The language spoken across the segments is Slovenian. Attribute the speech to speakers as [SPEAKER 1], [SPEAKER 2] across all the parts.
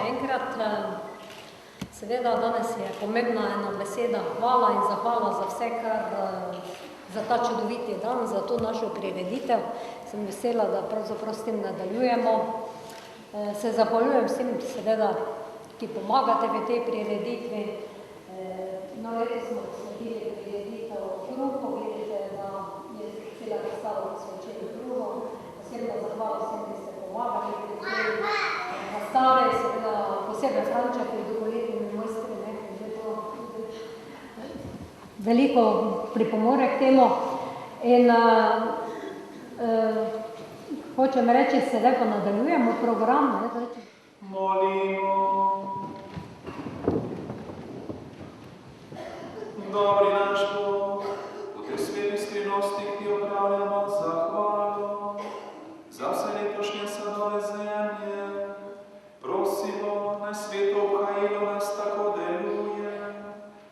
[SPEAKER 1] še enkrat. Seveda danes je pomembna ena beseda hvala in zahvala za vse, kar za ta čudoviti dan, za to našo prireditev. Sem vesela, da pravzaprav s tem nadaljujemo. Se zahvaljujem vsem, seveda, ki pomagate v tej prireditvi. No, letos smo posvetili prireditev kruhu, vidite, da je cela razstava posvečena kruhu. Posebna zahvala vsem, ki ste pomagali pri tej razstavi, seveda posebej Franček in dolgoletnimi mojstri, je to veliko pripomore k temu. In hočem reči, sedaj pa nadaljujemo program.
[SPEAKER 2] Molimo. Dobri naš Bog, v tej sveti skrivnosti, ki opravljamo zahvalo za vse letošnje sadove zemlje, prosimo, naj sveto obhajilo nas tako deluje,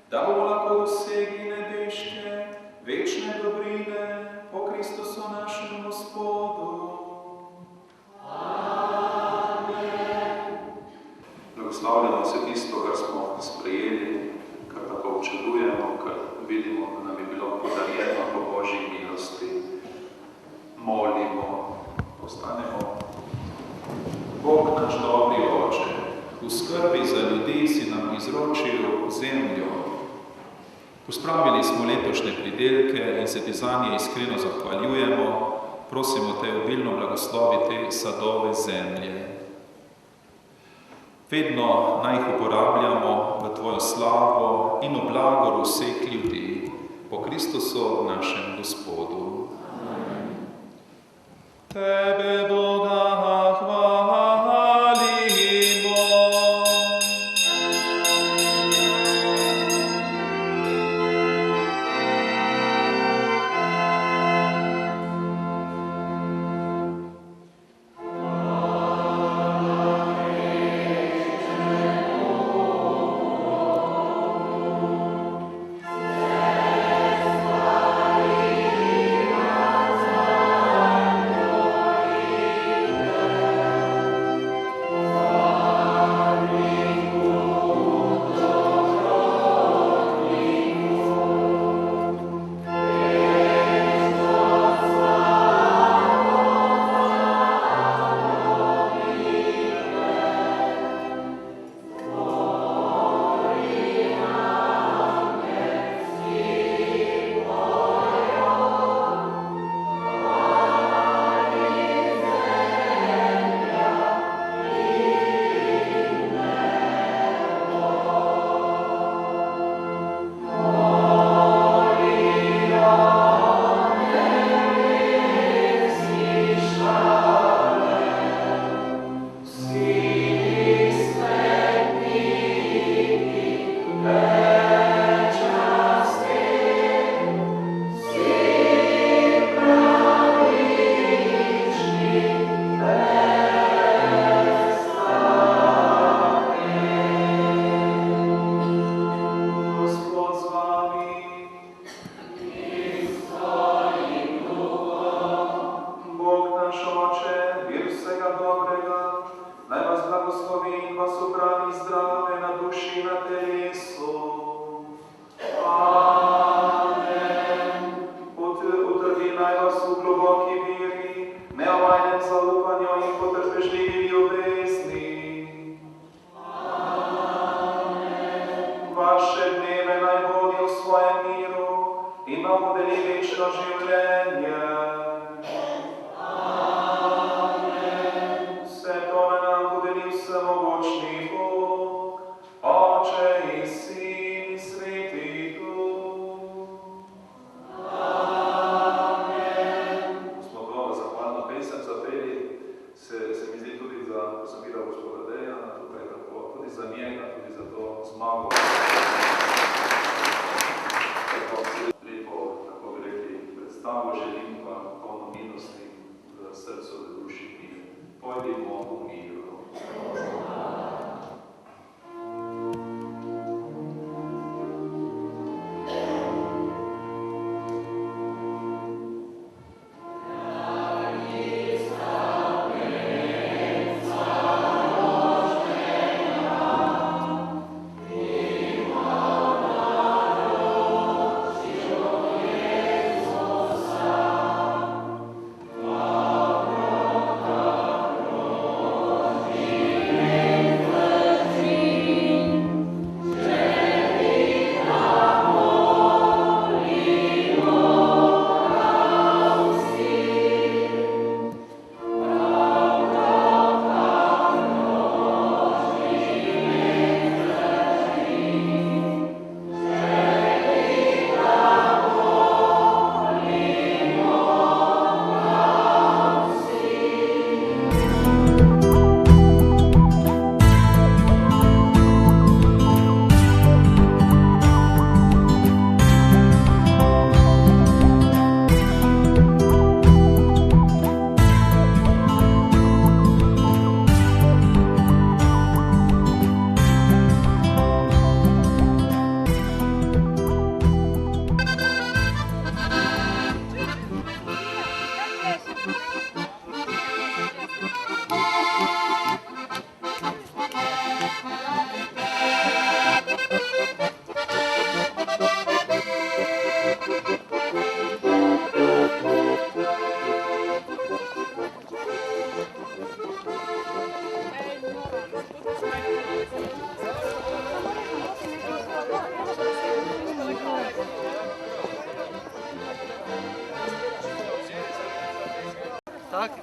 [SPEAKER 2] da bomo lahko dosegli nebeške, večne dobrine po Kristusu našem Gospodu. Amen. Blagoslavljamo se tisto, kar smo sprejeli, kar tako občudujemo, kar vidimo, da nam je bilo podarjeno po Božji milosti. Molimo, postanemo. Bog naš dobri Oče, v skrbi za ljudi si nam izročil zemljo. Pospravili smo letošnje pridelke in se ti zanje iskreno zahvaljujemo. Prosimo te obilno blagosloviti sadove zemlje. Vedno naj jih uporabljamo v tvojo slavo in v blagor vseh ljudi, po Kristusu našem Gospodu. Amen. Tebe, Boga, hvalimo.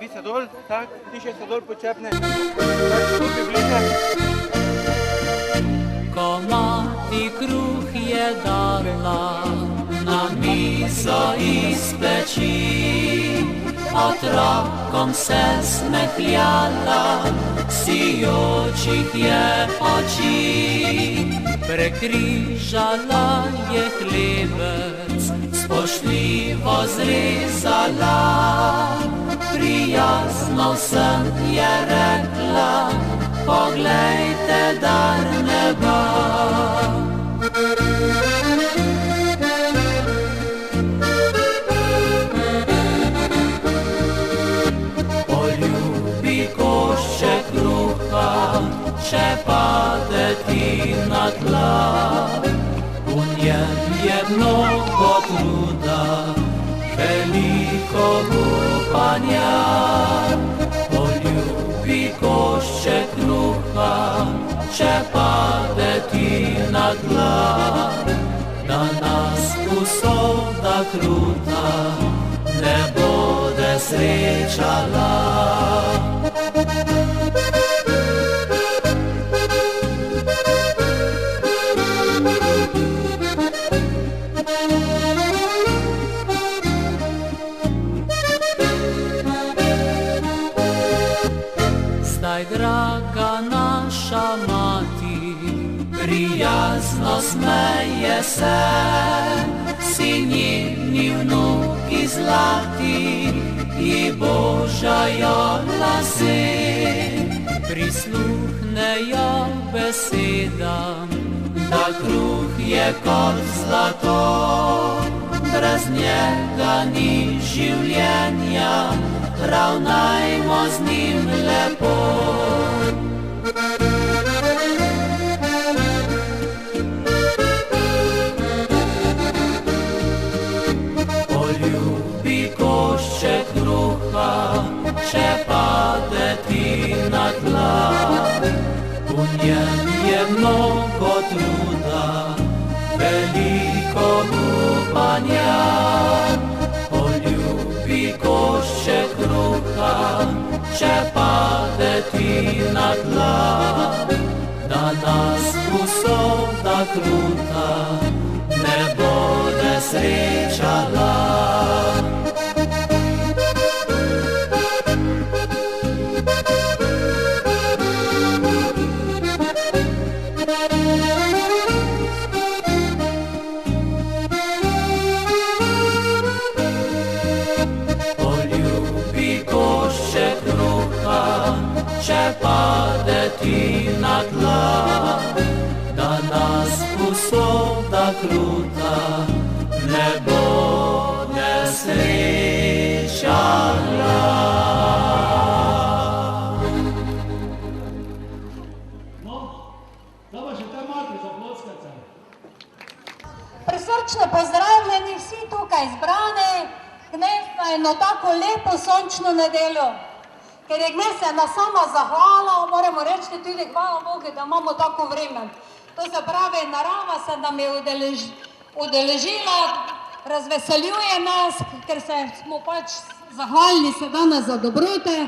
[SPEAKER 3] vi se dol, tak, tiše se dol počepne, tak, tukaj bliže.
[SPEAKER 4] Ko mati kruh je dala, na mizo iz peči, otrokom se smehljala, sijočih je oči. Prekrižala je hlebec, spoštljivo zrezala, prijazno vsem je rekla, poglejte dar neba. Poljubi košček kruha, če pade ti na tla. V njem je mnogo truda, veliko upanja. Poljubi košček kruha, če pade ti na tla. Da nas usoda kruta ne bude srečala. Zdaj, draga naša mati, prijazno smeje se, sinjini vnuki zlati ji božajo lase. Prisluhnejo besedam, da kruh je kot zlato, brez njega ni življenja, ravnajmo z njim lepo. Poljubi košček kruha, če pade ti na tla. V njem je mnogo truda, veliko upanja. Poljubi košček kruha, če pade ti na tla. Da nas usoda kruta ne bude srečala. Če pade ti na tla, da nas usoda kruta ne bude srečala.
[SPEAKER 5] No, da pa še te mati za ploskate.
[SPEAKER 1] Prisrčno pozdravljeni vsi tukaj zbrani, dnes na eno tako lepo sončno nedeljo. Ker je dnes ena sama zahvala, moramo reči tudi hvala Bogu, da imamo tako vreme. To se pravi, narava se nam je udeležila, razveseljuje nas, ker smo pač zahvalni se danes za dobrote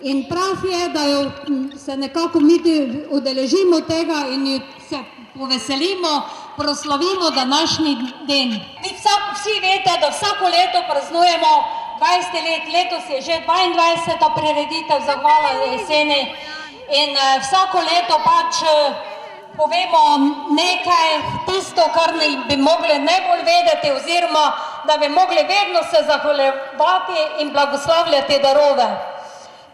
[SPEAKER 1] in prav je, da se nekako mi udeležimo tega in se poveselimo, proslavimo današnji dan. Vsi veste, da vsako leto praznujemo 20 let, letos je že 22. prireditev Zahvala jeseni in vsako leto pač povemo nekaj, tisto, kar bi mogli najbolj vedeti oziroma, da bi mogli vedno se zahvaljevati in blagoslavljati darove.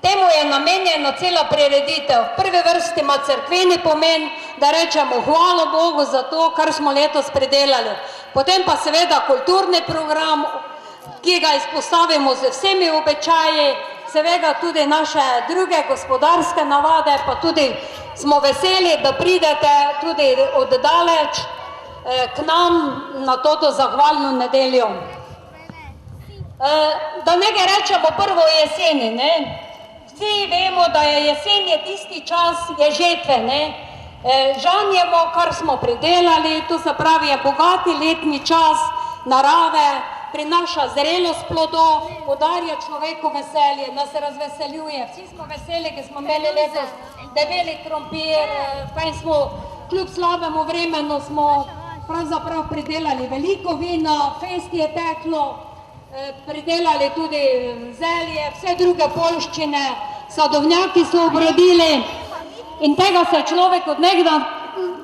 [SPEAKER 1] Temu je namenjena cela prireditev. V prvi vrsti ima cerkveni pomen, da rečemo hvala Bogu za to, kar smo letos pridelali. Potem pa seveda kulturni program, ki ga izpostavimo z vsemi običaji, seveda tudi naše druge gospodarske navade, pa tudi smo veseli, da pridete tudi od daleč k nam na toto zahvalno nedeljo. Da nekaj rečemo prvo o jeseni, ne? Vsi vemo, da je jesen je tisti čas, je žetve, ne? Žanjemo, kar smo pridelali, to se pravi je bogati letni čas narave, prinaša zrelost plodov, podarja človeku veselje, nas razveseljuje. Vsi smo veseli, ki smo imeli letos debeli krompir, kaj smo kljub slabemu vremenu smo pravzaprav pridelali veliko vina, fest je teklo, pridelali tudi zelje, vse druge poljščine, sadovnjaki so obrodili in tega se je človek od nekdaj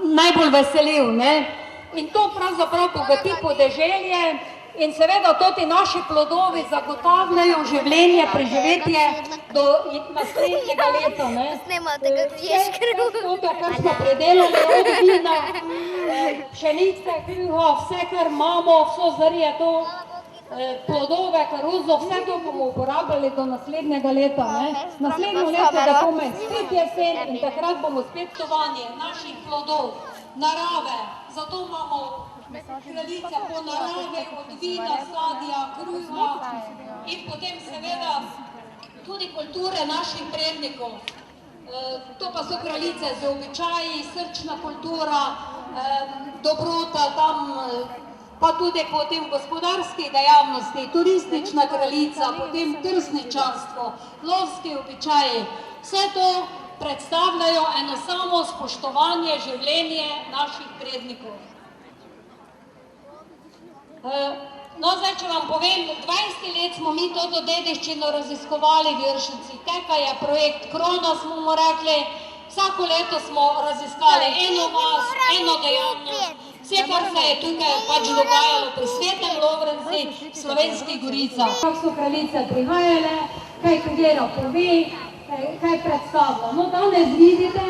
[SPEAKER 1] najbolj veselil, ne? In to pravzaprav bogati podeželje in seveda toti naši plodovi zagotavljajo življenje, preživetje do naslednjega leta, ne? Vse, kar smo predelali od vina, pšenice, kruha, vse, kar imamo, vso zrje to, plodove, karuzo, vse to bomo uporabljali do naslednjega leta, ne? Naslednjo leto, da bomo spet jesen in takrat bomo spet tovanje naših plodov, narave, zato imamo kraljice po narave, od vina, sadja, kruha in potem seveda tudi kulture naših prednikov. To pa so kraljice z običaji, srčna kultura, dobrota tam, pa tudi potem gospodarske dejavnosti, turistična kraljica, potem trsničarstvo, lovski običaji. Vse to predstavljajo eno samo spoštovanje življenje naših prednikov. No, zdaj, če vam povem, 20 let smo mi to dediščino raziskovali v Jršenci. Teka je projekt Krona, smo mu rekli, vsako leto smo raziskali eno vas, eno dejavnost, vse, kar se je tukaj pač dogajalo pri Svetem Lovrenci, v Slovenskih Goricah. Kako so kraljice prihajale, kaj katera pove, kaj predstavlja. No, danes vidite,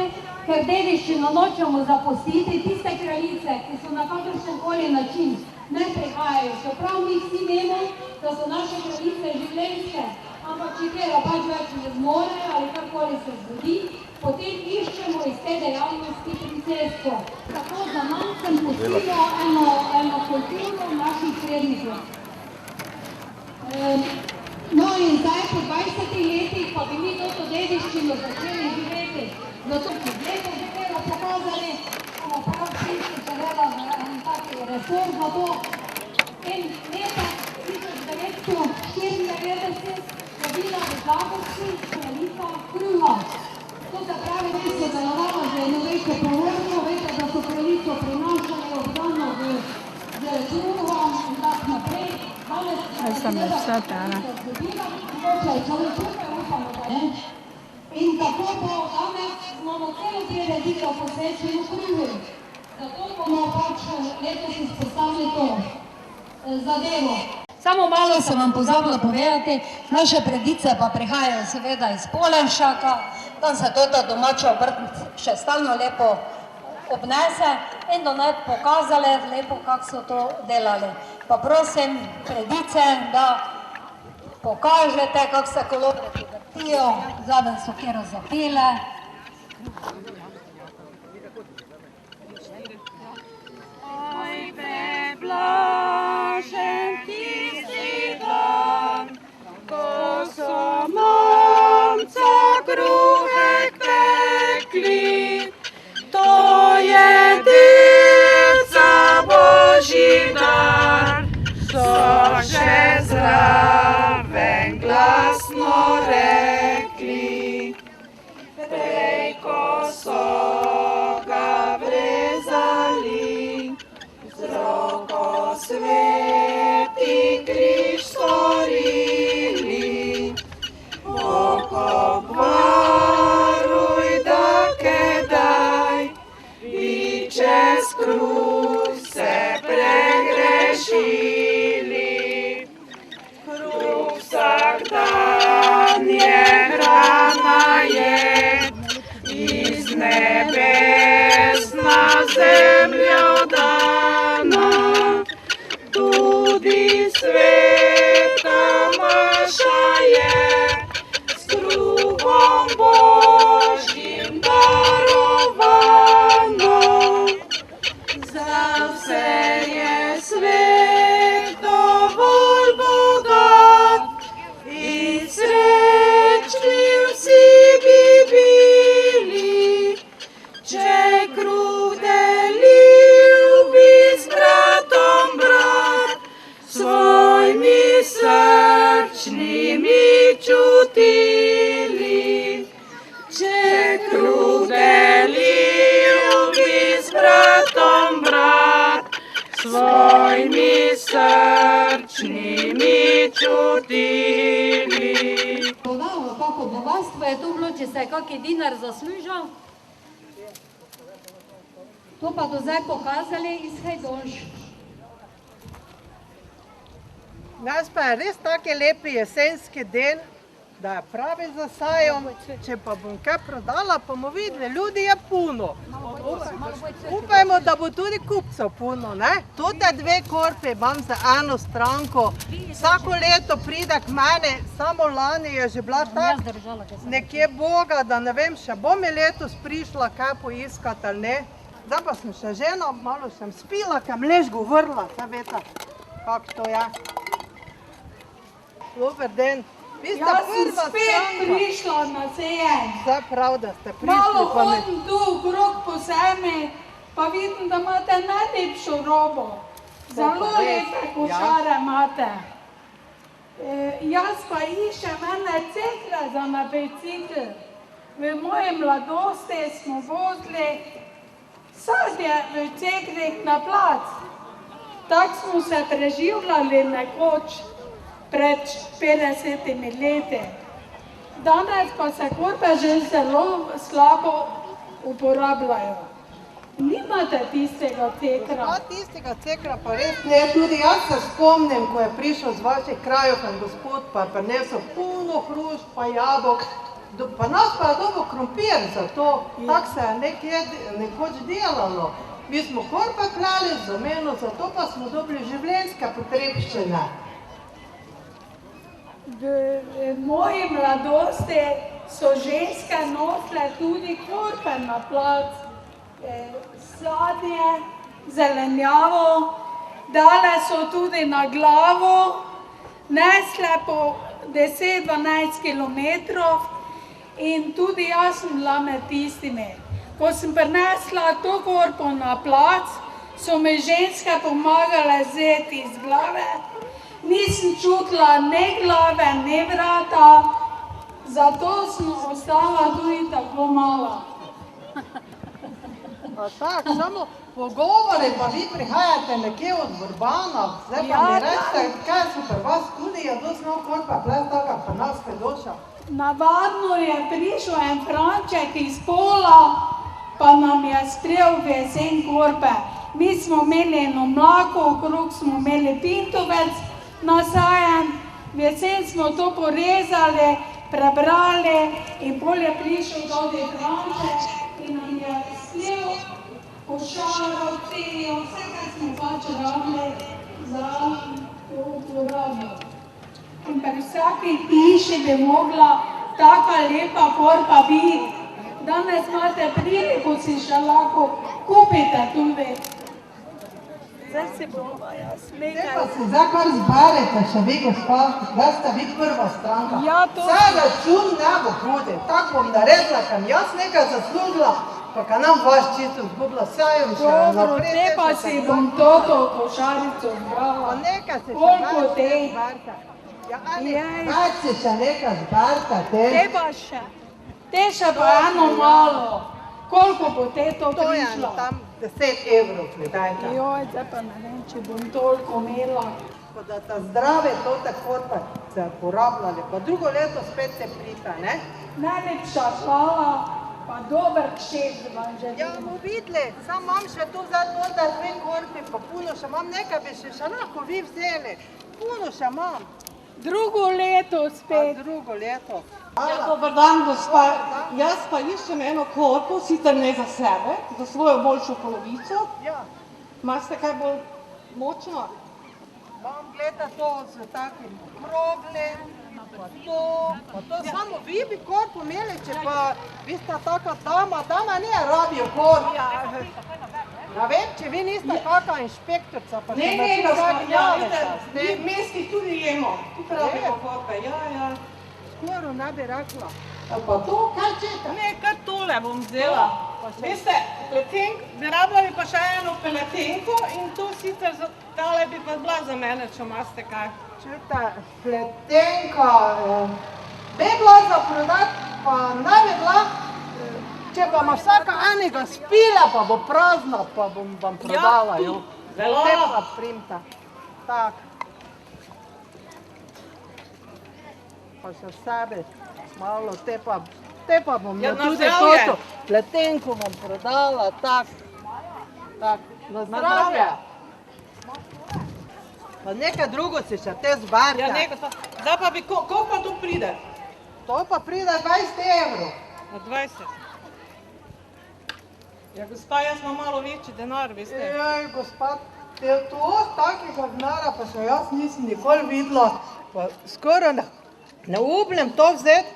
[SPEAKER 1] ker dediščino nočemo zapustiti, tiste kraljice, ki so na kakršenkoli način ne prihajajo. Čeprav mi vsi vemo, da so naše kraljice življenjske, ampak če kjera pač več ne zmore ali karkoli se zgodi, potem iščemo iz te dejavnosti princesko. Tako za nam pustimo eno kulturo naših prednikov. No in zdaj po 20 letih pa bi mi to dediščino začeli živeti. Zato bi leto že kjera pokazali, bomo prav vsi seveda en taki resor za to. In leta 1994 je bila v Zagorci kraljica kruha. To se pravi, da se delovala že novejše površno, veste, da so kraljico prinašali obdano z kruhom in tak naprej. In tako bo danes imamo celo prireditev posvečeno kruhu. Zato bomo pač letos izpostavili to zadevo. Samo malo sem vam pozabila povedati, naše predice pa prihajajo seveda iz Polenšaka, tam se tota domača obrt še stalno lepo obnese in da naj pokazali lepo, kako so to delali. Pa prosim predice, da pokažete, kako se kolobreti vrtijo, zraven so kjero zapele.
[SPEAKER 6] Blažen tisti dan, ko so momca kruhek pekli, to je Deca Božji dar, so še zraven glasno rekli, prej ko so ga vrezali, z roko sveti križ storili, oko varuj, da kedaj bi čez kruh se pregrešili. Kruh vsak dan je hrana jed, iz nebes na zemljo dana, tudi sveta maša je, s kruhom Božjim darovana. Za svojimi srčnimi čutili.
[SPEAKER 1] Dodamo, kako bogatstvo je to bilo, če se je kaki dinar zaslužil. To pa do zdaj pokazali iz Hajdonš.
[SPEAKER 7] Nas pa je res taki lepi jesenski dan, da je pravi za sajom. Če pa bom kaj prodala, pa bomo videli, ljudi je puno. Upajmo, da bo tudi kupcev puno, ne? Tute dve korpi imam za eno stranko. Vsako leto pride k meni, samo lani je že bila tak nekje Boga, da ne vem, še bom je letos prišla kaj poiskati ali ne. Zdaj pa sem še žena, malo sem spila, kam lež govorila, kaj vete, kako to je. Dober dan. Vi ste
[SPEAKER 6] Jaz sem
[SPEAKER 7] prva
[SPEAKER 6] spet
[SPEAKER 7] stranka.
[SPEAKER 6] prišla na sejem.
[SPEAKER 7] Zdaj prav, da ste prišli.
[SPEAKER 6] Malo
[SPEAKER 7] pa me-
[SPEAKER 6] hodim tu okrog po semi, pa vidim, da imate najlepšo robo. Zelo
[SPEAKER 7] res,
[SPEAKER 6] lepe košare imate. Jaz pa iščem ene cekle za na bicikl. V moji mladosti smo vozili sadje v ceklih na plac. Tako smo se preživljali nekoč pred 50 leti. Danes pa se korpe že zelo slabo uporabljajo. Nimate tistega cekra.
[SPEAKER 7] Ja, tistega cekra pa res ne. Tudi jaz se spomnim, ko je prišel z vaših krajev en gospod, pa je prinesel puno hrušk pa jabolk. Pa nas pa je dobil krompir za to. Tako se je nekoč delalo. Mi smo korpe plali z omeno, zato pa smo dobili življenjske potrebščine.
[SPEAKER 6] V moji mladosti so ženske nosile tudi korpe na plac, sadje, zelenjavo, dale so tudi na glavo, nesle po 10-12 kilometrov in tudi jaz sem bila med tistimi. Ko sem prinesla to korpo na plac, so mi ženske pomagale vzeti iz glave. Nisem čutila ne glave, ne vrata, zato sem ostala tudi tako mala.
[SPEAKER 7] A tako, samo pogovori, pa vi prihajate nekje od Urbana, zdaj pa
[SPEAKER 6] Ja,
[SPEAKER 7] mi recite, kaj so pri vas tudi, je dosti nov korpa ples taka pri nas Hajdonša.
[SPEAKER 6] Navadno je prišel en Franček iz Pola, pa nam je sprejel v jesen korpe. Mi smo imeli eno mlako, okrog smo imeli pintovec nasajen, v jesen smo to porezali, prebrali in pol je prišel tudi Franček in nam je sprejel košaro, celijo, vse, kar smo pač rabili za to uporabo. In pri vsaki hiši bi mogla taka lepa korpa biti. Danes imate priliko, si še lahko kupite tudi. Zdaj se bova jaz
[SPEAKER 7] Zdaj pa
[SPEAKER 6] nekaj.
[SPEAKER 7] se zdaj kar zberete še vi, gospa, zdaj ste vi prva stranka.
[SPEAKER 6] Ja, to
[SPEAKER 7] Vse račun ne bo hudi, tako bom naredila, kam jaz nekaj zaslužila, pa kam nam vaš čisto zgubila, sejam še
[SPEAKER 6] Dobro,
[SPEAKER 7] naprej.
[SPEAKER 6] te pa si bom toto košarico
[SPEAKER 7] Pa
[SPEAKER 6] zbrala.
[SPEAKER 7] nekaj se še
[SPEAKER 6] Koliko
[SPEAKER 7] več
[SPEAKER 6] te?
[SPEAKER 7] zberite. Ja, ali
[SPEAKER 6] Jej.
[SPEAKER 7] več se še nekaj zberite,
[SPEAKER 6] Te pa še. Te še pa eno malo. Koliko bo te to
[SPEAKER 7] To je
[SPEAKER 6] prišlo?
[SPEAKER 7] tam 10 evrov, gledajte.
[SPEAKER 6] Joj, zdaj pa ne vem, če bom toliko imela.
[SPEAKER 7] Tako da ta zdrave tote korpe se porabljali, pa drugo leto spet se prita, ne?
[SPEAKER 6] Najlepša hvala, pa dober kšet vam
[SPEAKER 7] Ja,
[SPEAKER 6] želim.
[SPEAKER 7] bomo videli, sam imam še tu zdaj tote dve korpi, pa puno še imam, nekaj bi še lahko vi vzeli. Puno še imam,
[SPEAKER 6] Drugo leto
[SPEAKER 7] a
[SPEAKER 6] spet.
[SPEAKER 7] drugo leto.
[SPEAKER 8] Ja, dober dan, gospa. Jaz pa iščem eno korpo, sicer ne za sebe, za svojo boljšo polovico.
[SPEAKER 7] Ja,
[SPEAKER 8] Imate kaj bolj močno?
[SPEAKER 7] imam gleda to z takim kroglim, pa to samo vi bi korpo imeli, če pa vi ste taka dama ne rabijo korp. Ja vem, če vi niste kaka inšpektorica, pa
[SPEAKER 8] Ne,
[SPEAKER 7] še
[SPEAKER 8] ne,
[SPEAKER 7] na
[SPEAKER 8] gospa,
[SPEAKER 7] vsak
[SPEAKER 8] ja,
[SPEAKER 7] javite s
[SPEAKER 8] vidite,
[SPEAKER 7] tem.
[SPEAKER 8] mi mesti tudi jemo. Tu pravimo korpe, ja.
[SPEAKER 7] Skoro ne bi rekla.
[SPEAKER 8] Pa to, kaj čete? Ne, kar tole bom vzela. Veste, bi rabljali pa še eno peletenko in to sicer tale bi pa bila za mene, če imate kaj.
[SPEAKER 7] Čujte, pletenka, bi bila za prodat, pa ne bi bila, če pa ima vsaka enega spila, pa bo prazna, pa bom vam prodala, jo.
[SPEAKER 8] Zelo.
[SPEAKER 7] Te pa primta. Tak. Pa še sebe malo, te pa bom
[SPEAKER 8] Ja,
[SPEAKER 7] ja,
[SPEAKER 8] na
[SPEAKER 7] tudi
[SPEAKER 8] zdravje.
[SPEAKER 7] toto pletenko bom prodala, tak. Na zdravje. Pa nekaj drugo si še te zbarja.
[SPEAKER 8] Ja, nekaj pa. Zdaj pa bi, koliko pa tu pride?
[SPEAKER 7] To pa pride 20 evrov.
[SPEAKER 8] Na 20. Ja, gospa, jaz imam malo večji denar, veste.
[SPEAKER 7] Ej, gospod, to takega denara pa še jaz nisem nikoli videla. Pa skoraj ne upnem to vzeti.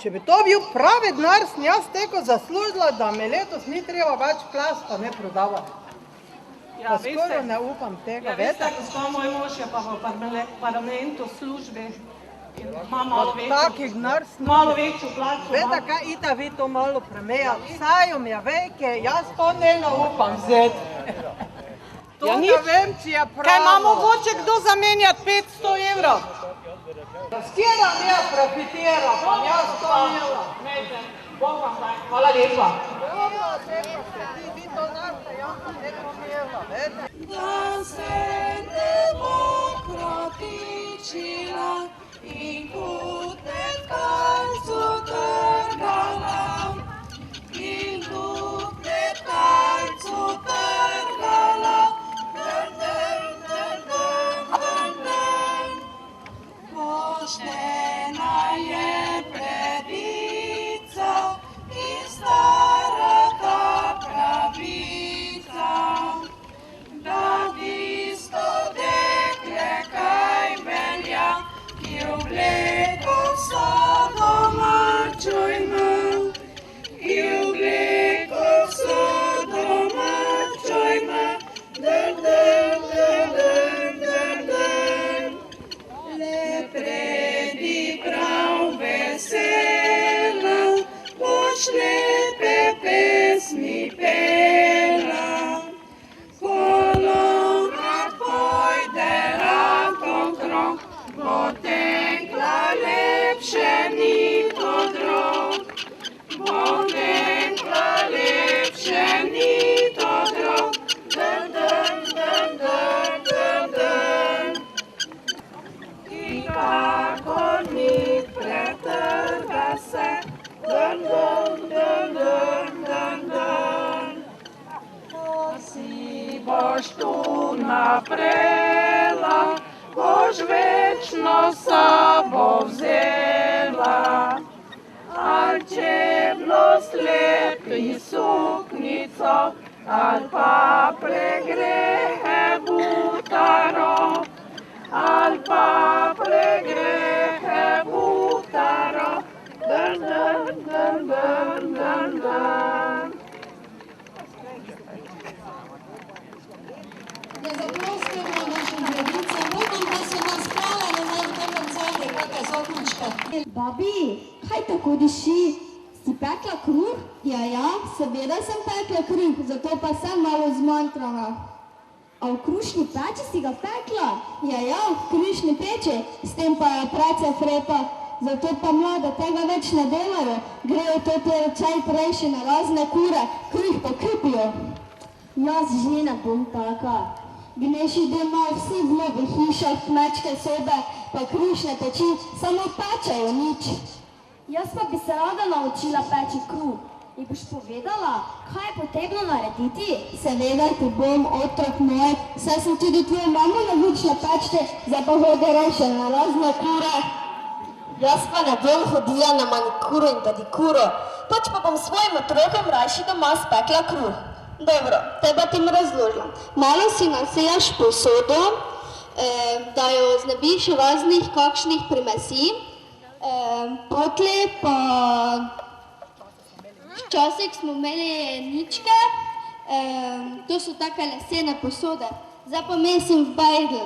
[SPEAKER 7] Če bi to bil pravi denar, sem jaz teko zaslužila, da me letos ni treba več plasta ne prodavati.
[SPEAKER 8] Ja,
[SPEAKER 7] Pa skoraj ne upam tega,
[SPEAKER 8] Ja, veste,
[SPEAKER 7] veste.
[SPEAKER 8] gospa, moj mož je pa v parlamentu službe in ima malo večjo.
[SPEAKER 7] Takih denar sem.
[SPEAKER 8] Malo večjo plačo.
[SPEAKER 7] Veste, kaj ita vi to malo premejali? Sajom je vejke, jaz to ne upam vzeti. To
[SPEAKER 8] Ja,
[SPEAKER 7] ne
[SPEAKER 8] nič.
[SPEAKER 7] vem, če je pravo.
[SPEAKER 8] Kaj ima mogoče kdo zamenjati 500 evrov?
[SPEAKER 7] S kjera ne profitira, pa jaz to imela.
[SPEAKER 8] Bog vam daj. Hvala lepa.
[SPEAKER 7] Vi to našte, jaz pa ne pomijela, vete.
[SPEAKER 9] Da se ne bo krotičila in kute kalcu trgala. In kute kalcu trgala. Poštena je predica in stara ta pravica. Da tisto dekle kaj velja, ki obleko vso domačo ima, ki obleko vso domačo ima, le predi prav vesela, boš lepe pesmi pela. Kolona pojde rad okrog, bo tekla lepše ni to drog. Bo tekla lepše ni to drog. I kako ni pretrga se, Ko si boš tu naprela, boš večno sabo vzela. Ali čeblo slepi suknico, ali pa pregrehe butaro, ali pa pregrehe butaro.
[SPEAKER 10] Da zaprostimo našim gledalcem, upam, da so nas hvalili na tem koncertu, kakšna zoknička.
[SPEAKER 9] Babi, kaj tako diši? Si pekla kruh? Ja, seveda sem pekla kruh, zato pa sem malo zmanjtrana. A v krušni peči si ga pekla? Ja, v krušni peči, s tem pa je precej frepa. Zato pa mlade tega več ne delajo, grejo to čaj prejši na razne kure, kruh pa kupijo. Jaz že ne bom taka. Gneši doma vsi v novih hišah, kmečke sobe, pa krušne peči, samo pečejo nič. Jaz pa bi se rada naučila peči kruh. Mi boš povedala, kaj je potrebno narediti? Seveda ti bom, otrok moj, saj sem tudi tvojo mamo naučila pečti, zdaj pa hodi reče na razne kure.
[SPEAKER 10] Jaz pa ne bom hodila na manikuro in pedikuro, pač pa bom svojim otrokom rajši doma spekla kruh. Dobro, teba ti mi razložim. Malo si nasejaš posodo, da jo znebiš raznih kakšnih primesi, potlej pa včasih smo imeli ničke, to so take lesene posode, zdaj pa mesim v bajgl.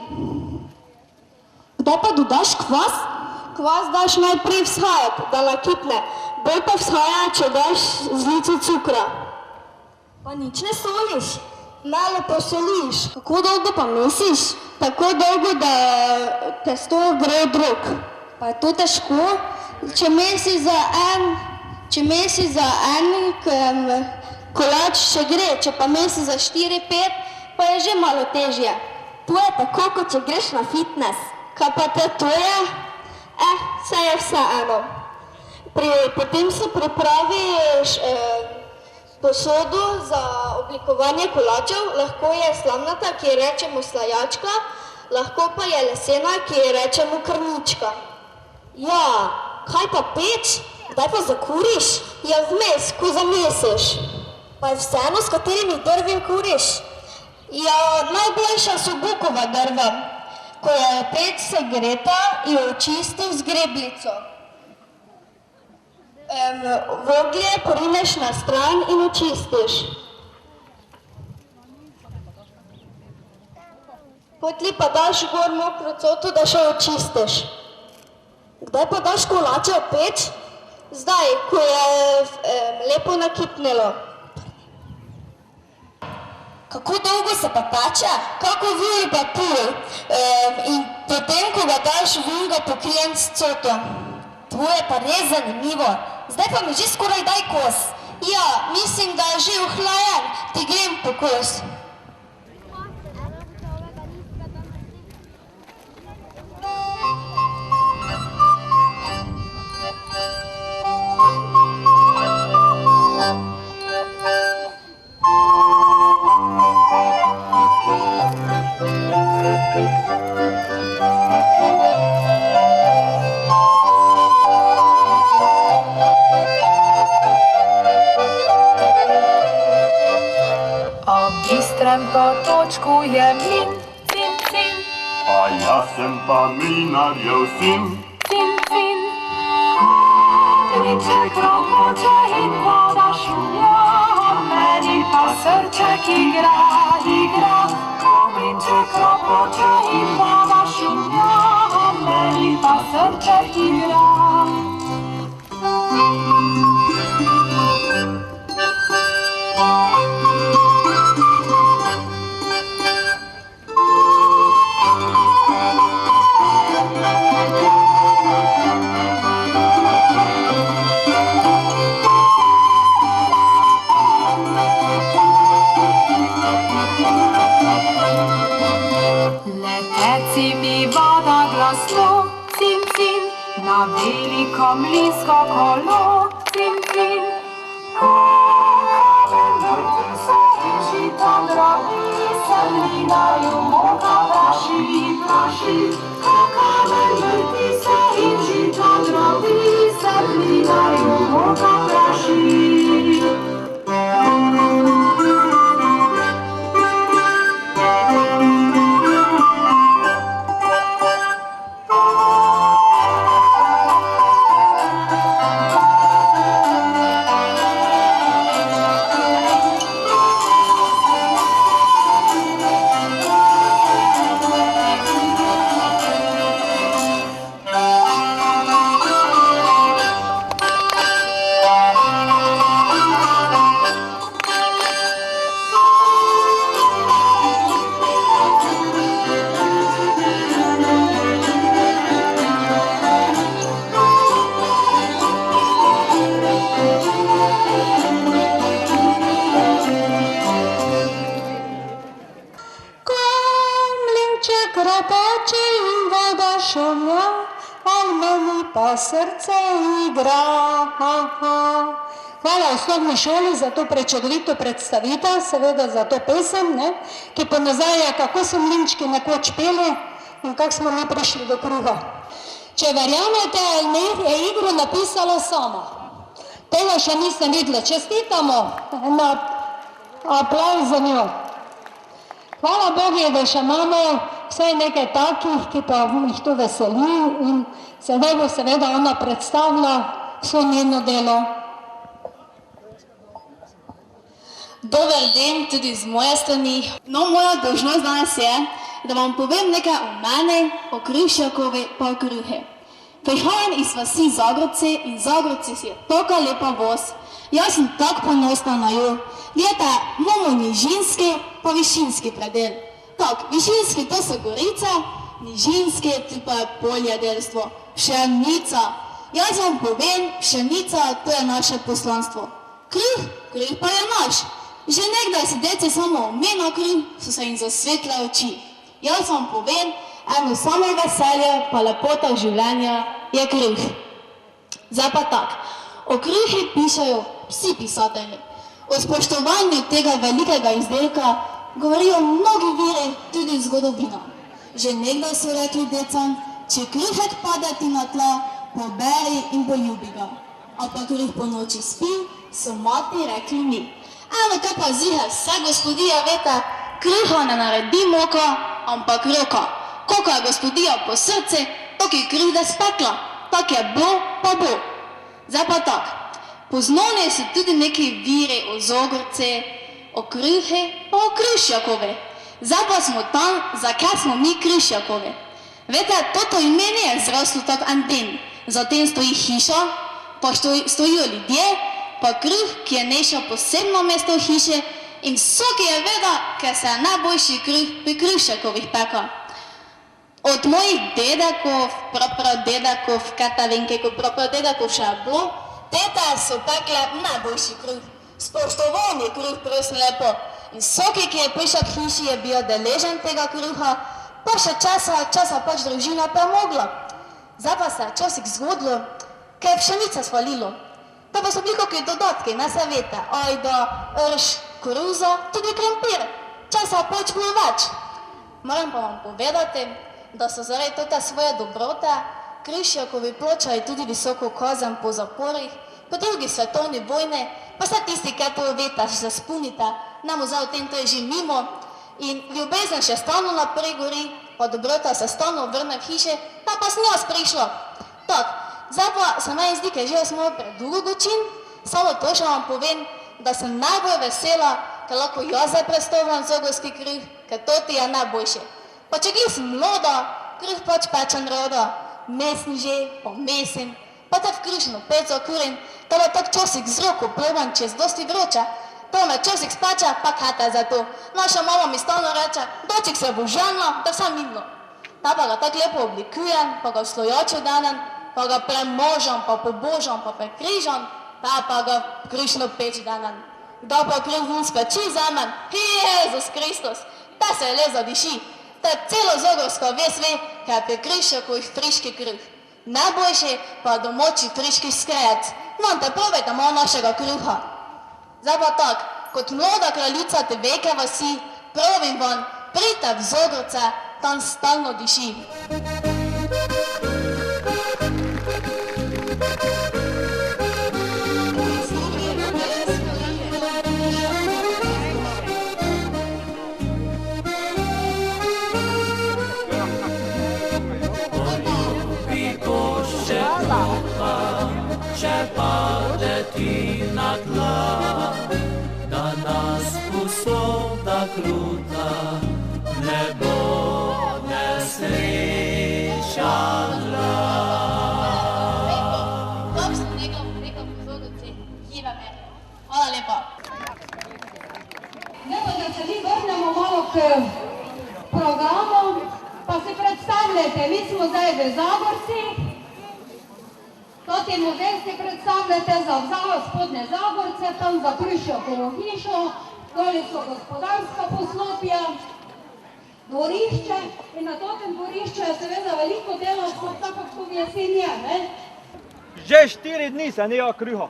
[SPEAKER 10] Kdaj pa dodaš kvas? Kvas daš najprej vzhajati, da nakipne, bolj pa vzhaja, če daš žlico cukra. Pa nič ne soliš? Malo posoliš. Kako dolgo pa mesiš? Tako dolgo, da testo gre od rok. Pa je to težko? Če mesiš za en kolač še gre, če pa mesiš za 4-5, pa je že malo težje. To je tako, kot če greš na fitness. Kaj pa to je? Saj je vseeno. Potem si pripraviš posodo za oblikovanje kolačev, lahko je slamnata, ki jo rečemo slajačka, lahko pa je lesena, ki jo rečemo krnička. Ja, kaj pa peč? Kdaj pa zakuriš? Ja, vmes, ko zamesiš. Pa je vseeno, s katerimi drvi kuriš? Ja, najboljša so bukova drva. Ko je peč segreta, jo očistim z grebljico. Voglje porineš na stran in očistiš. Potli pa daš gor mokro coto, da še očistiš. Kdaj pa daš kolače v peč? Zdaj, ko je lepo nakipnilo. Kako dolgo se pa peče? Kako vul pa pol. In potem, ko ga daš vul, ga pokrijem s coto. To je pa res zanimivo. Zdaj pa mi že skoraj daj kos. Ja, mislim, da je že ohlajen. Ti grem po kos.
[SPEAKER 11] Točkuje mlin, cin, cin.
[SPEAKER 12] A jaz sem pa mlinarjev sin.
[SPEAKER 11] Cin, cin. Mlinček rokoče in voda šumlja, meni pa srček igra, igra. Mlinček rokoče in voda šumlja, meni pa srček igra. Cin, cin, na veliko mlinsko kolo, cin, cin. Kamen vrti se in žita drobi, se mlinajo moka praši, praši. Kamen vrti se in žita drobi, se mlinajo moka praši. Srce igra. Hvala osnovni šoli za to prečudovito predstavitev, seveda za to pesem, ki ponazarja, kako so mlinčki nekoč peli in kako smo mi prišli do kruha. Če verjamete ali ne, je igro napisala sama. Tega še nisem videla. Čestitamo na aplavz za njo. Hvala Bogu, da še imamo vsaj nekaj takih, ki pa jih to veseli in sedaj bo seveda ona predstavila vso njeno delo.
[SPEAKER 13] Dober dan tudi z moje strani. No, moja dolžnost danes je, da vam povem nekaj o meni, o Krušjakovi pa o kruhe. Prihajam iz vasi Zagorci in Zagorci si je taka lepa voz. Jaz sem tak ponosna na jo. Gledajte, imamo nižinski pa višinski predel. Tak, višinski to so gorice, nižinski pa je poljedelstvo. Pšenica. Jaz vam povem, pšenica to je naše poslanstvo. Kruh pa je naš. Že nekdaj si deci samo omenil kruh, so se jim zasvetle oči. Jaz vam povem, eno samo veselje pa lepota življenja je kruh. Zdaj pa tak, o kruhi pišajo vsi pisatelji. O spoštovanju tega velikega izdelka govorijo mnogi viri, tudi zgodovina. Že nekdaj so rekli decam, če kruhek pade ti na tla, poberi in poljubi ga. A pa kruh po noči spi, so mati rekli mi. Eno kaj pa ziher, vse gospodija vete, kruha ne naredi moka, ampak roka. Koliko je gospodija po srce, tako je kruh da spekla, tak je bo, pa bo. Zdaj pa tak, poznani so tudi neki viri o Zogrce, o kruhi, pa o Krušjakove. Zdaj pa smo tam, zakaj smo mi Krušjakovi. Vete, toto ime ni je zraslo tak en dan. Zatem stoji hiša, pa stojijo ljudje, pa kruh, ki je nešel posebno mesto v hiši in vsak je vedel, ker se je najboljši kruh pri Krušjakovih pekel. Od mojih dedekov, prapradedekov, kaj ta vem, kako prapradedekov še je bilo, tete so pekle najboljši kruh. Spoštovani kruh, prosim lepo. In vsaki, ki je prišel k hiši, je bil deležen tega kruha, pa še časa pač družina premogla. Zdaj pa se je časih zgodilo, ker je pšenice svalilo. Pa so bili kakšni dodatki, ne se veste, ajda, rž, koruza, tudi krompir. Časa pač bilo več. Moram pa vam povedati, da so zaradi tote svoje dobrote Krušjakovi plačali tudi visoko kazen po zaporih, po drugi svetovni vojni, pa vse tisti, ki to veste, se spomnite, nam zdaj o tem to je že mimo. In ljubezen še stalno naprej gori, pa dobrota se stalno vrne v hiši, pa s njo prišlo. Tak, zdaj pa se meni zdi, ker že smo predolgo dočin, samo to še vam povem, da sem najbolj vesela, ker lahko jaz zdaj predstavljam zogrski kruh, ker to ti je najboljši. Pa če gli sem mlada, kruh pač pečen roda, mesni že, pa mesim, pa te v krušno peco kurim, tada tak časik z roko probam, če je dosti vroče. To me časik speče, pa kata za to. Naša mama mi stalno reče, doček se bo ženila, da vse minilo. Ta pa ga tako lepo oblikujem, pa ga v slojačo danem, pa ga premožam, pa pobožam, pa prekrižam, pa ga v krušno peč danem. Kdo pa kruh vun speči za men? Jezus Kristus, ta se le zadiši. Ta celo Zogrsko ves ve, kaj je pri Krušjakovih friški kruh. Najboljši pa domači friški skrajec. No, te probajte malo našega kruha. Zdaj pa tak, kot mlada kraljica te veke vasi, pravim vam, pridite v Zogrce, tam stalno diši.
[SPEAKER 4] Če pade ti na tla, da nas usoda kruta ne bo nesrečala.
[SPEAKER 13] Dobro sem rekel v Zogrci, Hiva Merja. Hvala lepa.
[SPEAKER 6] Zdaj pa da se mi vrnemo malo k programu, pa si predstavljate, mi smo zdaj v Zagorci. Toti model si predstavljate za spodnje Zagorce, tam za Krušjakovo hišo, doli so gospodarska poslopja, dvorišče in na totem dvorišču je seveda veliko dela, tako kot v jesen je, ne?
[SPEAKER 3] Že 4 dni se ni kruha.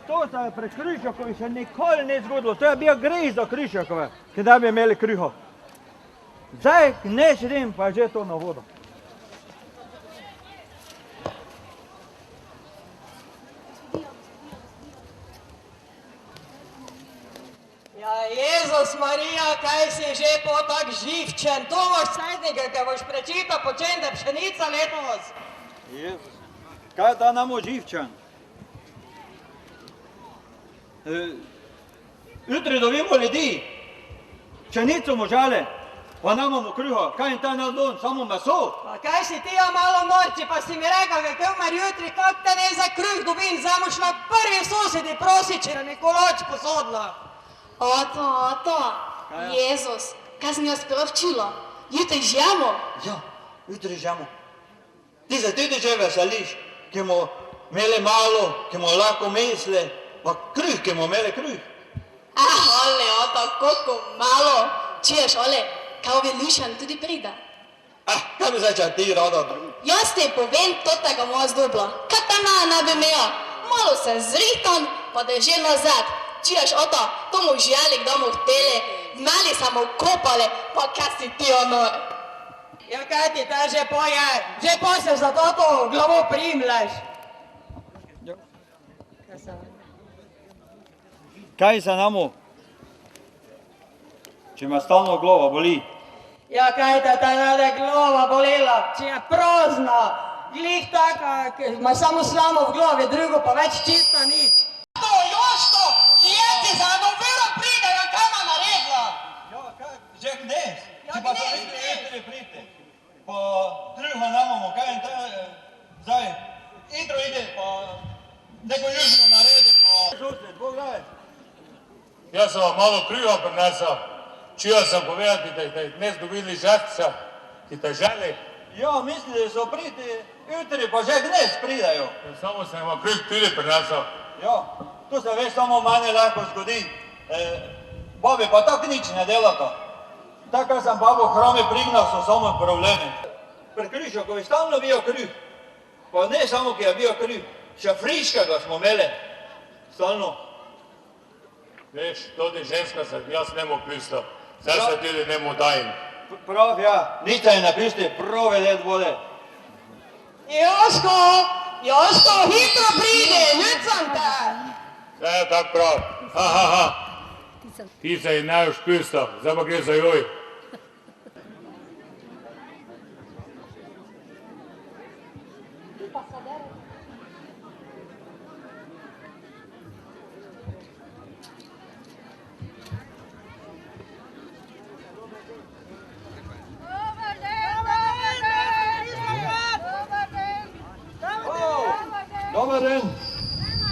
[SPEAKER 3] To se je pri Krušjakovi še nikoli ni zgodilo, to je bil greh za Krušjakove, ki da bi imeli kruha. Zdaj ne šedim, pa je že to na vodo.
[SPEAKER 14] Ja, Jezus Marija, kaj si že po tak živčen? To imaš sednega, kaj boš prečita, po čem da pšenica letos?
[SPEAKER 3] Jezus, kaj je ta namo živčen? Jutri dobimo ljudi, pšenico možale, pa namamo kruha, kaj je ta na don, samo meso?
[SPEAKER 14] Pa kaj si ti malo norči, pa si mi rekel, kako mar jutri, kak te ne za kruh dobim, zdaj moš na prvi sosedi prosi, če nam je kolač posodila.
[SPEAKER 13] Oto, Jezus, kaj sem jo sporočila? Jutri žemo?
[SPEAKER 3] Ja, jutri žemo. Ti se tudi že veseliš, ki bomo imeli malo, ki bomo lahko misli, Pa kruh, ki bomo imeli kruh.
[SPEAKER 13] Ale, oto, koliko malo. Čuješ, Ole, kao bi Lušan tudi pride.
[SPEAKER 3] Kaj bi zdaj, če ti rada?
[SPEAKER 13] Jaz ti povem, totega moja zdobla. Kaj ta ne bi imela? Malo se zrihtam, pa da je že nazad. Čuješ, oto, to mu želi, kdo mu hteli. Mali samo kopali, pa kaj si ti ono?
[SPEAKER 14] Ja, kaj ti ta že poje? Že posel za toto glavo primleš.
[SPEAKER 3] Kaj se namo? Če me stalno glava boli.
[SPEAKER 14] Ja, kaj te ta nade glava bolela, če je prozna. Glih taka, ki ima samo slamo v glavi, drugo pa več čista nič. Joško, jeti za eno vero pride, ja kaj ima naredila?
[SPEAKER 3] Ja, kaj, že knes. Če pa to jutri pride. Pa kruha namamo, kaj in ta, zdaj, jutro ide, pa neko južno naredi, pa... Susred, Bog daj.
[SPEAKER 15] Jaz sem vam malo kruha prinesel. Čuja sem povedati, da je dnes dobili žetca, ki te želi.
[SPEAKER 3] Ja, misli, da so priti jutri, pa že dnes pridajo.
[SPEAKER 15] Samo sem vam kruh tudi prinesel.
[SPEAKER 3] Ja, to se veš samo meni lahko zgodi. Babi pa tak nič ne delata. Tak, kar sem babo hrame prignal, so samo problemi. Pri Krušakovi stalno bijo kruh. Pa ne samo, ki je bijo kruh. Še friškega smo imeli. Stalno.
[SPEAKER 15] Veš, tudi ženska se jaz ne mu pisal. Zdaj se tudi ne mu dajem.
[SPEAKER 3] Prav, ja. Nič se ne pišti, prav je let vode.
[SPEAKER 14] Joško, hitro pridi, ljudcam te.
[SPEAKER 15] Zdaj je tak prav. Ti se ji ne už pisal, zdaj pa gre za joj.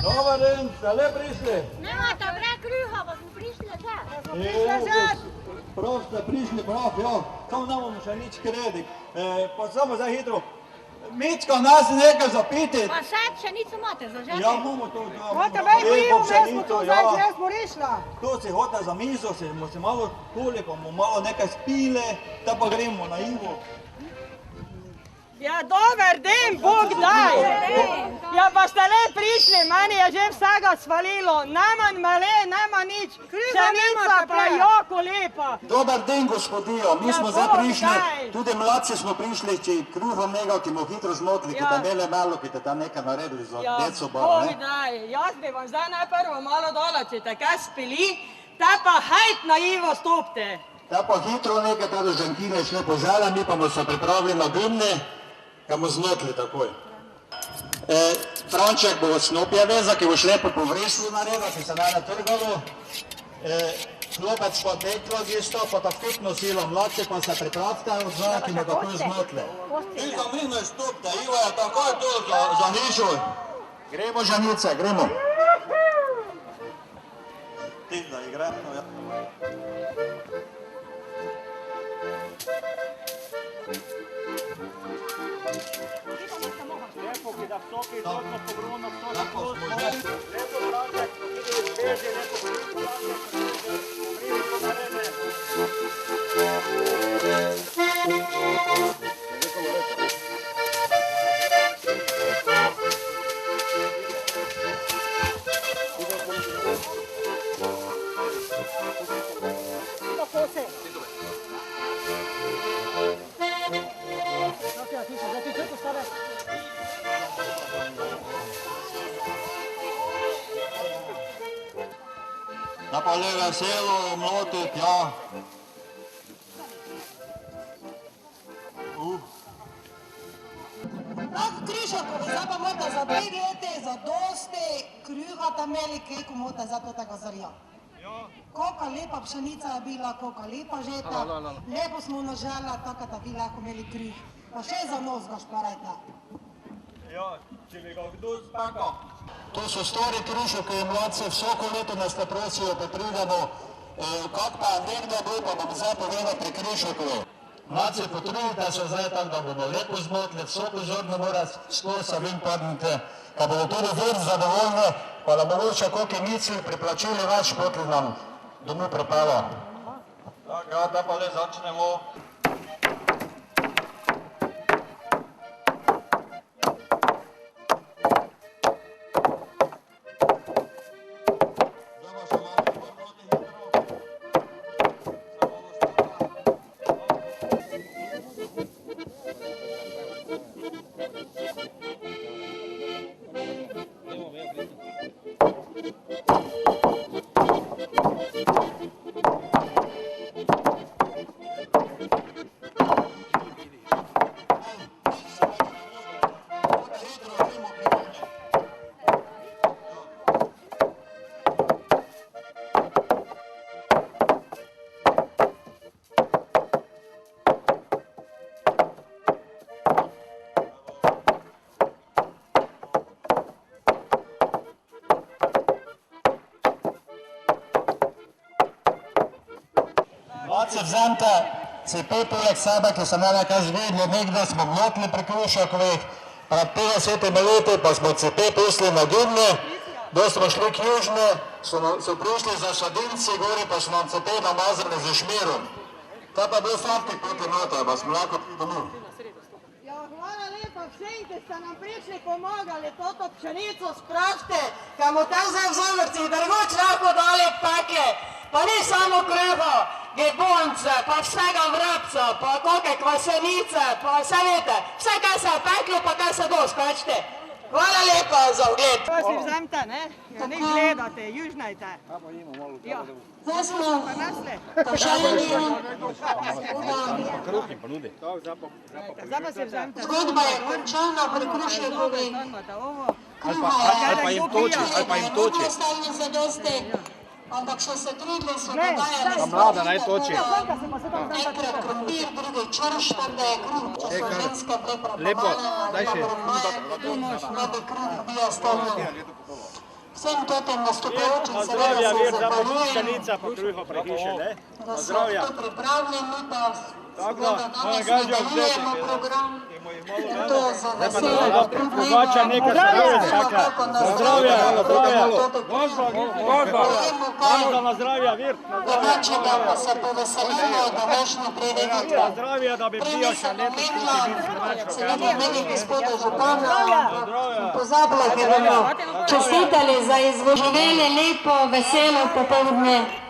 [SPEAKER 3] Dobar den, ste le prišli?
[SPEAKER 16] Nemate bre kruha, pa smo prišli tak.
[SPEAKER 3] Prav ste prišli, prav, ja. Samo ne bomo še nič kredi. Pa samo zdaj hitro. Mička, nas nekaj zapiti.
[SPEAKER 16] Pa sad še nič imate za žeti?
[SPEAKER 3] Ja, bomo to.
[SPEAKER 7] Mote veliko ivo, mi smo tu zdaj smo rišla.
[SPEAKER 3] To si hote za mizo, smo se malo tuli, pa bomo malo nekaj spile, da pa gremo na ivo.
[SPEAKER 8] Ja, dober den, Bog daj. Ja, pa ste le prišli, meni je že vsega svalilo. Najmanj male, najmanj nič. Pšenica pa jako lepa.
[SPEAKER 17] Dobar den, gospodijo. Mi smo zdaj prišli, tudi mladci smo prišli, če kruhom nekaj, ki bomo hitro zmotli, ki te mele malo, ki te tam nekaj naredili za deco bar,
[SPEAKER 8] ne? Bog daj, jaz bi vam zdaj najprvo malo dola, če te kaj spili, ta pa hajt na Ivo stopte.
[SPEAKER 17] Ta pa hitro nekaj, ta do žankine še požala, mi pa bomo se pripravili na gumne, kaj bomo zmotli takoj. Franček bo snopja veza, ki boš lepo po vreslu naredil, ki se daje trgalo. Klopec pa teklo gisto, pa tako nosilo mladce, pa se pripravite od zna, ki me takoj zmotli. Vi za mino stopte, Ivo je takoj tu za nižo. Gremo žanice, gremo.
[SPEAKER 3] Ti da igramo, ja. Lepo, ki da vstopi, točno pogrunno, točno pogrunno. Lepo, Franček, tudi zbeži, lepo, pridi po narede. Tako se.
[SPEAKER 17] Da pa le veselo mlotiti, ja.
[SPEAKER 11] Tak Križakovi, zdaj pa morate za 2 leti, za dosti kruha tam imeli, koliko morate za to tega zarja. Koliko lepa pšenica je bila, koliko lepa žeta, lepo smo nažela, tako da bi lahko imeli kruh. Pa še za nos ga šparajte.
[SPEAKER 3] Ja, če bi ga kdo spakal.
[SPEAKER 17] To so stari Križakovi mladci, vsako leto nas te prosijo, pa pridemo. Kak pa nekdo bil, pa bom zdaj povedal pri Križakovi. Mladci, potrudite se zdaj tako, da bomo lepo zmotili, vso pozorno mora skozi Savinj padniti, pa bodo tudi vir zadovoljni, pa da mogoče koliko misli priplačili več potli nam domov prepavo.
[SPEAKER 3] Tako, da pa le začnemo.
[SPEAKER 17] Mladci, vzemite cepi poleg sebe, ki so mene kaj zvidili, nekdaj smo motili pri Krušakovih, pred 50 leti pa smo cepi pustili na Dubni, da smo šli k južni, so prišli za Šadinci, gori pa so nam cepi namazali z šmirom. Ta pa bil sladki poti nota, pa smo lahko domov.
[SPEAKER 8] Ja, hvala lepa vsem, ki ste nam prišli pomagali, toto pšenico sprašte, kam v tem vzorci, drugoč lahko dali pekle, pa ni samo kruha, gebonce, pa vsega vrabca, pa koke kvasenice, pa vse vete, vse kaj se je peklo, pa kaj se do, skačite. Hvala lepa za ogled. Pa si vzemte, ne? Ja, ne gledate, južnajte. Ja.
[SPEAKER 11] Zdaj smo poželjeni. Zgodba je končana pri Krušakovi.
[SPEAKER 3] Ali pa jim toči.
[SPEAKER 11] Ostali zadosti. Ampak so se trudili, so dodajali
[SPEAKER 3] Ta mlada naj toči.
[SPEAKER 11] enkrat krompir, drugi črš, da je kruh, če so ženske prepravljene.
[SPEAKER 3] Lepo, daj še.
[SPEAKER 11] Da bi kruh bil ostalo. Vsem totem nastopajočim seveda se zahvaljujem, da so to pripravili, mi pa seveda danes nadaljujemo program. To je za veselje pripravljeno. Drugačega pa se poveselimo današnje prireditve. Prej sem omenila seveda meni gospoda župana, pozabila, ker bomo čestitali za izvoživeli lepo, veselo popoldne.